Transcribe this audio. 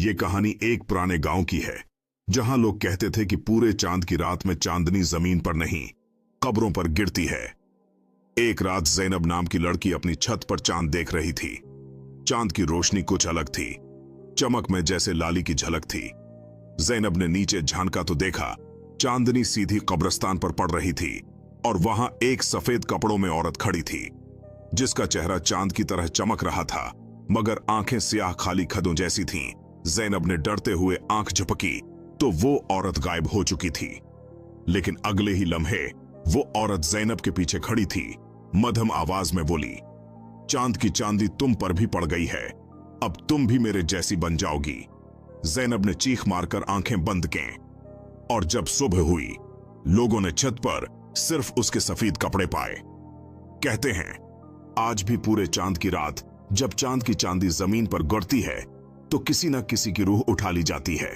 ये कहानी एक पुराने गांव की है, जहां लोग कहते थे कि पूरे चांद की रात में चांदनी जमीन पर नहीं, कब्रों पर गिरती है। एक रात ज़ैनब नाम की लड़की अपनी छत पर चांद देख रही थी। चांद की रोशनी कुछ अलग थी, चमक में जैसे लाली की झलक थी। ज़ैनब ने नीचे झांका तो देखा चांदनी सीधी कब्रिस्तान पर पड़ रही थी और वहां एक सफेद कपड़ों में औरत खड़ी थी, जिसका चेहरा चांद की तरह चमक रहा था, मगर आंखें स्याह खाली खदों जैसी थीं। ज़ैनब ने डरते हुए आंख झपकी तो वो औरत गायब हो चुकी थी। लेकिन अगले ही लम्हे वो औरत ज़ैनब के पीछे खड़ी थी, मध्यम आवाज में बोली, चांद की चांदी तुम पर भी पड़ गई है, अब तुम भी मेरे जैसी बन जाओगी। ज़ैनब ने चीख मारकर आंखें बंद कीं और जब सुबह हुई, लोगों ने छत पर सिर्फ उसके सफेद कपड़े पाए। कहते हैं आज भी पूरे चांद की रात जब चांद की चांदी जमीन पर गिरती है तो किसी न किसी की रूह उठा ली जाती है।